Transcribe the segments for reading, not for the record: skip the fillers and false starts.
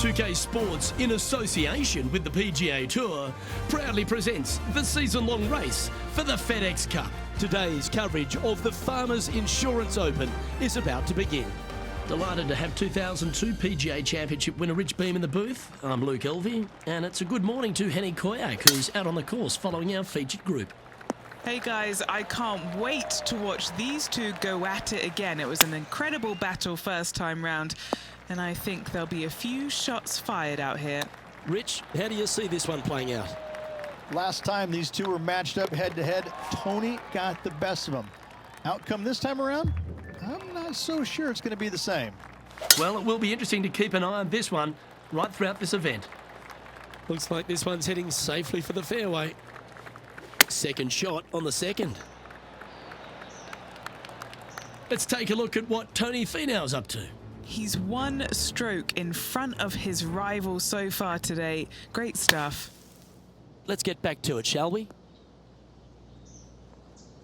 2K Sports, in association with the PGA Tour, proudly presents the season-long race for the FedEx Cup. Today's coverage of the Farmers Insurance Open is about to begin. Delighted to have 2002 PGA Championship winner Rich Beem in the booth. I'm Luke Elvey, and it's a good morning to Henny Koyak, who's out on the course following our featured group. Hey guys, I can't wait to watch these two go at it again. It was an incredible battle first time round, and I think there'll be a few shots fired out here. Rich, how do you see this one playing out? Last time these two were matched up head-to-head, Tony got the best of them. Outcome this time around? I'm not so sure it's going to be the same. Well, it will be interesting to keep an eye on this one right throughout this event. Looks like this one's heading safely for the fairway. Second shot on the second. Let's take a look at what Tony Finau's up to. He's one stroke in front of his rival so far today. Great stuff. Let's get back to it, shall we?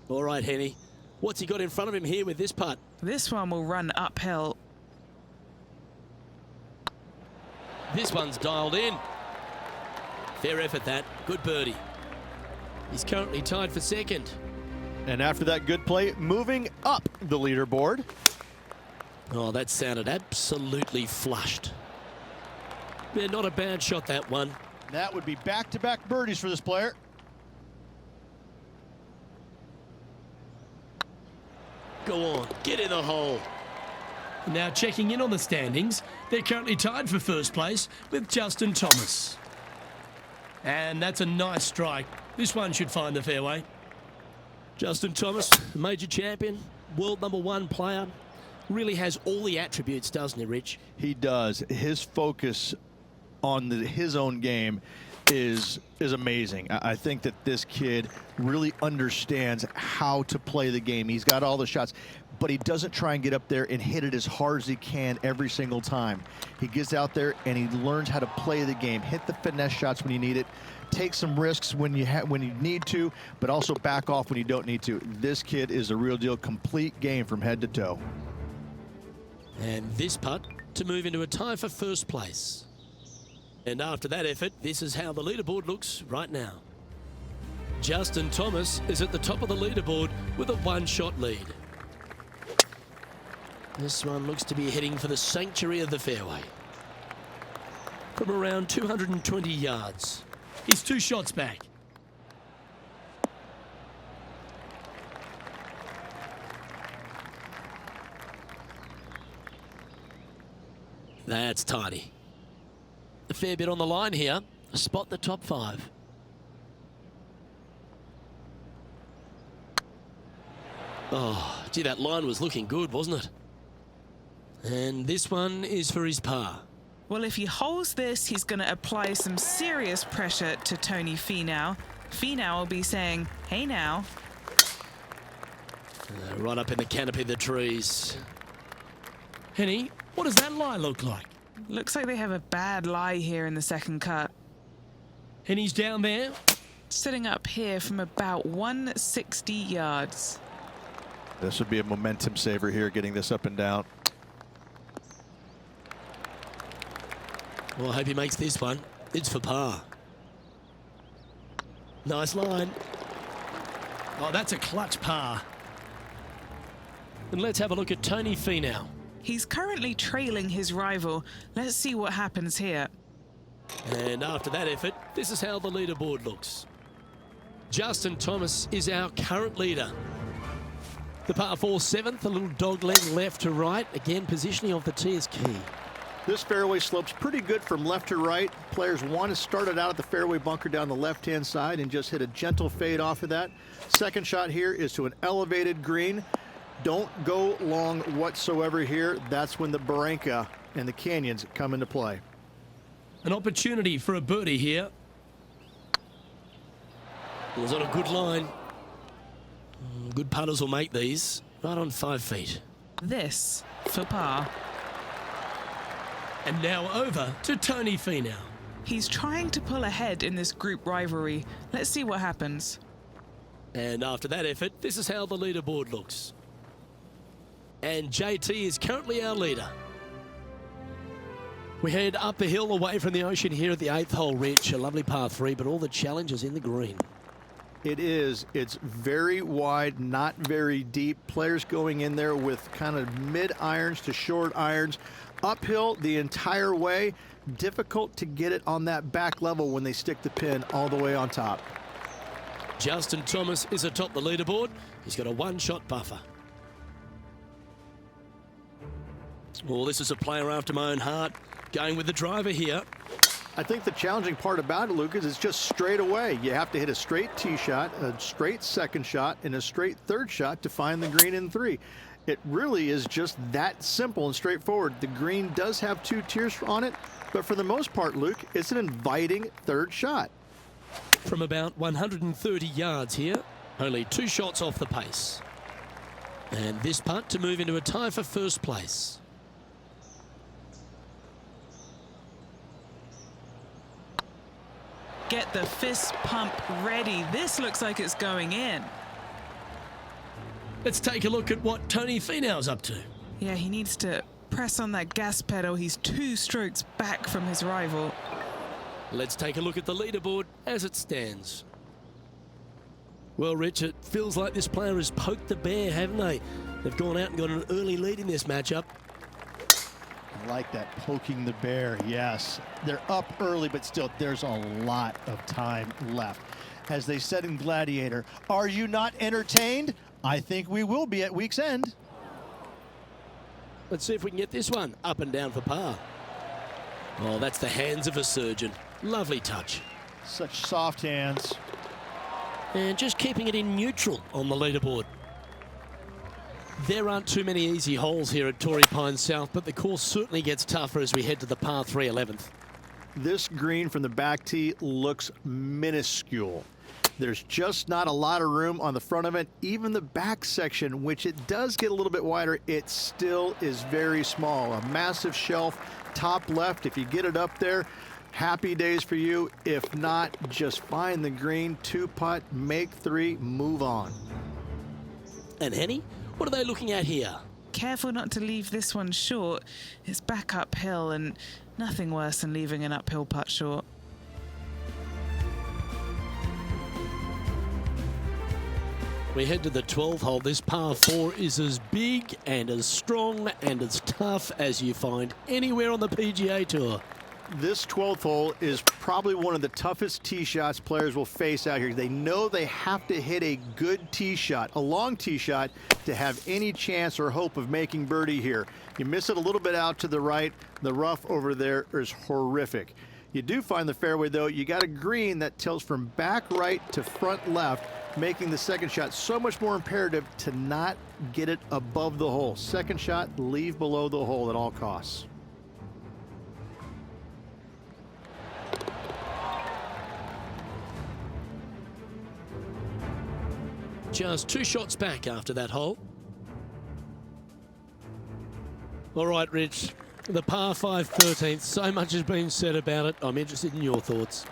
All right, Henny. What's he got in front of him here with this putt? This one will run uphill. This one's dialed in. Fair effort, that. Good birdie. He's currently tied for second. And after that good play, moving up the leaderboard. Oh, that sounded absolutely flushed. Yeah, not a bad shot, that one. That would be back-to-back birdies for this player. Go on, get in the hole. Now checking in on the standings, they're currently tied for first place with Justin Thomas. And that's a nice strike. This one should find the fairway. Justin Thomas, major champion, world #1 player, really has all the attributes, doesn't he, Rich? He does. His focus on his own game is amazing. I think that this kid really understands how to play the game. He's got all the shots, but he doesn't try and get up there and hit it as hard as he can every single time. He gets out there and he learns how to play the game, hit the finesse shots when you need it, take some risks when you need to, but also back off when you don't need to. This kid is a real deal, complete game from head to toe. And this putt to move into a tie for first place. And after that effort, this is how the leaderboard looks right now. Justin Thomas is at the top of the leaderboard with a one-shot lead. This one looks to be heading for the sanctuary of the fairway. From around 220 yards. He's 2 shots back. That's tidy. A fair bit on the line here. Spot the top 5. Oh, gee, that line was looking good, wasn't it? And this one is for his par. Well, if he holds this, he's going to apply some serious pressure to Tony Finau. Finau will be saying, hey now. Right up in the canopy of the trees. Henny, what does that lie look like? Looks like they have a bad lie here in the second cut. Henny's down there. Sitting up here from about 160 yards. This would be a momentum saver here, getting this up and down. Well, I hope he makes this one. It's for par. Nice line. Oh, that's a clutch par. And let's have a look at Tony Finau. He's currently trailing his rival. Let's see what happens here. And after that effort, this is how the leaderboard looks. Justin Thomas is our current leader. The par 4 7th, a little dog leg left to right. Again, positioning of the tee is key. This fairway slopes pretty good from left to right. Players want to start it out at the fairway bunker down the left-hand side and just hit a gentle fade off of that. Second shot here is to an elevated green. Don't go long whatsoever here. That's when the barranca and the canyons come into play. An opportunity for a birdie here. It was on a good line. Good putters will make these. Right on 5 feet. This for par. And now over to Tony Finau. He's trying to pull ahead in this group rivalry. Let's see what happens. And after that effort, this is how the leaderboard looks. And JT is currently our leader. We head up the hill away from the ocean here at the 8th hole, Rich. A lovely par 3, but all the challenges in the green. It is. It's very wide, not very deep. Players going in there with kind of mid irons to short irons. Uphill the entire way. Difficult to get it on that back level when they stick the pin all the way on top. Justin Thomas is atop the leaderboard. He's got a one-shot buffer. Well, this is a player after my own heart. Going with the driver here. I think the challenging part about it, Luke, is it's just straight away. You have to hit a straight tee shot, a straight second shot, and a straight third shot to find the green in 3. It really is just that simple and straightforward. The green does have 2 tiers on it, but for the most part, Luke, it's an inviting third shot. From about 130 yards here, only 2 shots off the pace. And this putt to move into a tie for first place. Get the fist pump ready. This looks like it's going in. Let's take a look at what Tony Finau's up to. Yeah, he needs to press on that gas pedal. He's 2 strokes back from his rival. Let's take a look at the leaderboard as it stands. Well, Rich, it feels like this player has poked the bear, haven't they? They've gone out and got an early lead in this matchup. I like that, poking the bear, yes. They're up early, but still, there's a lot of time left. As they said in Gladiator, are you not entertained? I think we will be at week's end. Let's see if we can get this one up and down for par. Oh, that's the hands of a surgeon. Lovely touch. Such soft hands. And just keeping it in neutral on the leaderboard. There aren't too many easy holes here at Torrey Pines South, but the course certainly gets tougher as we head to the par 3 11th. This green from the back tee looks minuscule. There's just not a lot of room on the front of it. Even the back section, which it does get a little bit wider, it still is very small. A massive shelf, top left. If you get it up there, happy days for you. If not, just find the green, 2-putt, make 3, move on. And Henny, what are they looking at here? Careful not to leave this one short. It's back uphill, and nothing worse than leaving an uphill putt short. We head to the 12th hole. This par 4 is as big and as strong and as tough as you find anywhere on the PGA Tour. This 12th hole is probably one of the toughest tee shots players will face out here. They know they have to hit a good tee shot, a long tee shot, to have any chance or hope of making birdie here. You miss it a little bit out to the right, the rough over there is horrific. You do find the fairway, though. You got a green that tilts from back right to front left, making the second shot so much more imperative to not get it above the hole. Second shot, leave below the hole at all costs. Just 2 shots back after that hole. All right, Rich, the par 5 13th, so much has been said about it. I'm interested in your thoughts.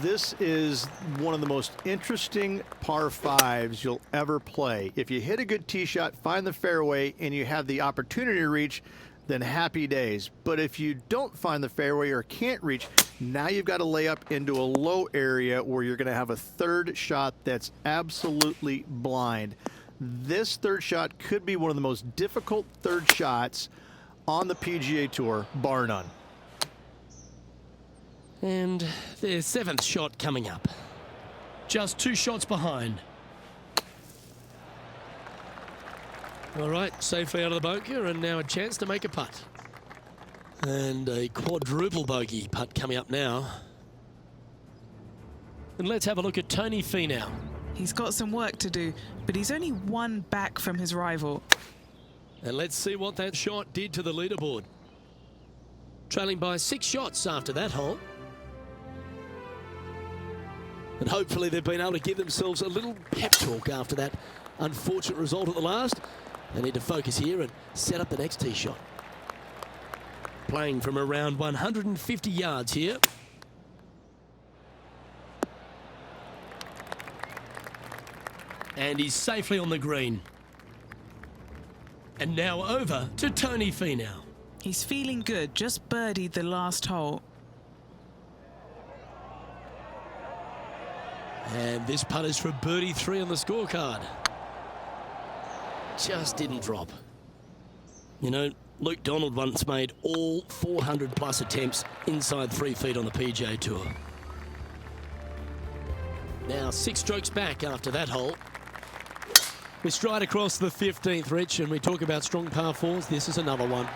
This is one of the most interesting par 5s you'll ever play. If you hit a good tee shot, find the fairway, and you have the opportunity to reach, then happy days. But if you don't find the fairway or can't reach, now you've got to lay up into a low area where you're going to have a third shot that's absolutely blind. This third shot could be one of the most difficult third shots on the PGA Tour, bar none. And their 7th shot coming up. Just 2 shots behind. All right, safely out of the bunker, and now a chance to make a putt. And a quadruple bogey putt coming up now. And let's have a look at Tony Finau. He's got some work to do, but he's only 1 back from his rival. And let's see what that shot did to the leaderboard. Trailing by 6 shots after that hole. And hopefully they've been able to give themselves a little pep talk after that unfortunate result at the last. They need to focus here and set up the next tee shot. Playing from around 150 yards here. And he's safely on the green. And now over to Tony Finau. He's feeling good, just birdied the last hole. And this putt is for birdie 3 on the scorecard. Just didn't drop. You know, Luke Donald once made all 400+ attempts inside 3 feet on the PGA Tour. Now 6 strokes back after that hole. We stride across the 15th, Rich, and we talk about strong par 4s. This is another one.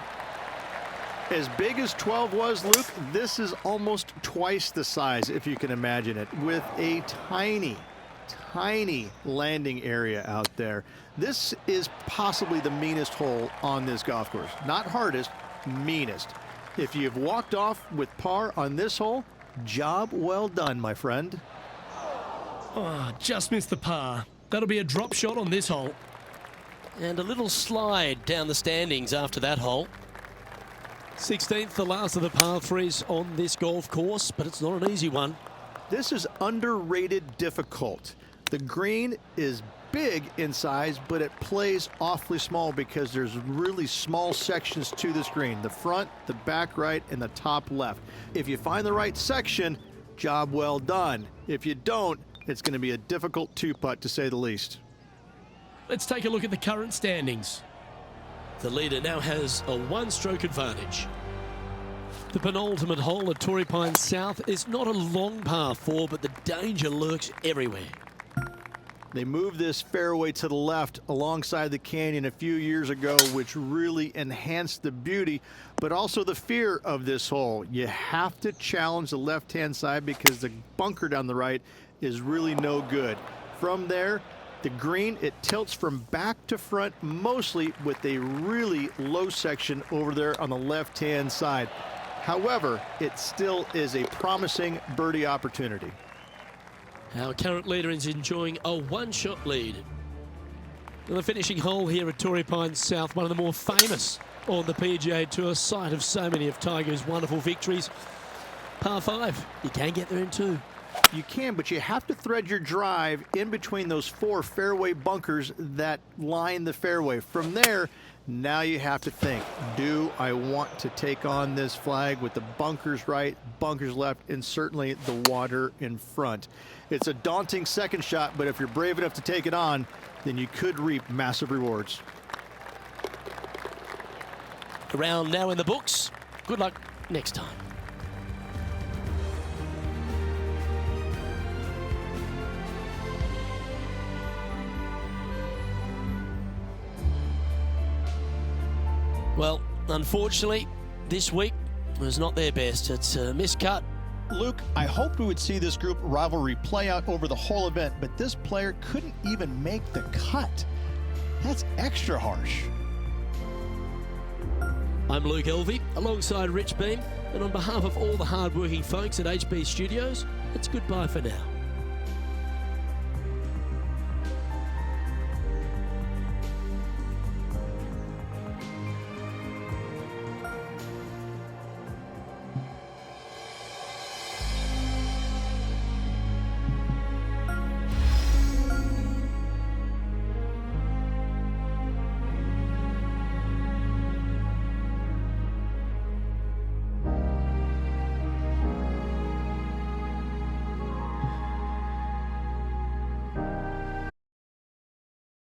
As big as 12 was, Luke, this is almost twice the size, if you can imagine it, with a tiny, tiny landing area out there. This is possibly the meanest hole on this golf course. Not hardest, meanest. If you've walked off with par on this hole, job well done, my friend. Oh, just missed the par. That'll be a drop shot on this hole. And a little slide down the standings after that hole. 16th, the last of the par 3s on this golf course, but it's not an easy one. This is underrated difficult. The green is big in size, but it plays awfully small because there's really small sections to this green. The front, the back right, and the top left. If you find the right section, job well done. If you don't, it's going to be a difficult 2-putt to say the least. Let's take a look at the current standings. The leader now has a 1-stroke advantage. The penultimate hole at Torrey Pines South is not a long par 4, but the danger lurks everywhere. They moved this fairway to the left alongside the canyon a few years ago, which really enhanced the beauty, but also the fear of this hole. You have to challenge the left-hand side because the bunker down the right is really no good. From there, the green, it tilts from back to front, mostly with a really low section over there on the left-hand side. However, it still is a promising birdie opportunity. Our current leader is enjoying a 1-shot lead. And the finishing hole here at Torrey Pines South, one of the more famous on the PGA Tour, site of so many of Tiger's wonderful victories. Par 5, you can get there in 2. You can, but you have to thread your drive in between those 4 fairway bunkers that line the fairway. From there, now you have to think, do I want to take on this flag with the bunkers right, bunkers left, and certainly the water in front? It's a daunting second shot, but if you're brave enough to take it on, then you could reap massive rewards. A round now in the books. Good luck next time. Well, unfortunately, this week was not their best. It's a miscut. Luke, I hoped we would see this group rivalry play out over the whole event, but this player couldn't even make the cut. That's extra harsh. I'm Luke Elvey, alongside Rich Beam, and on behalf of all the hard-working folks at HB Studios, it's goodbye for now.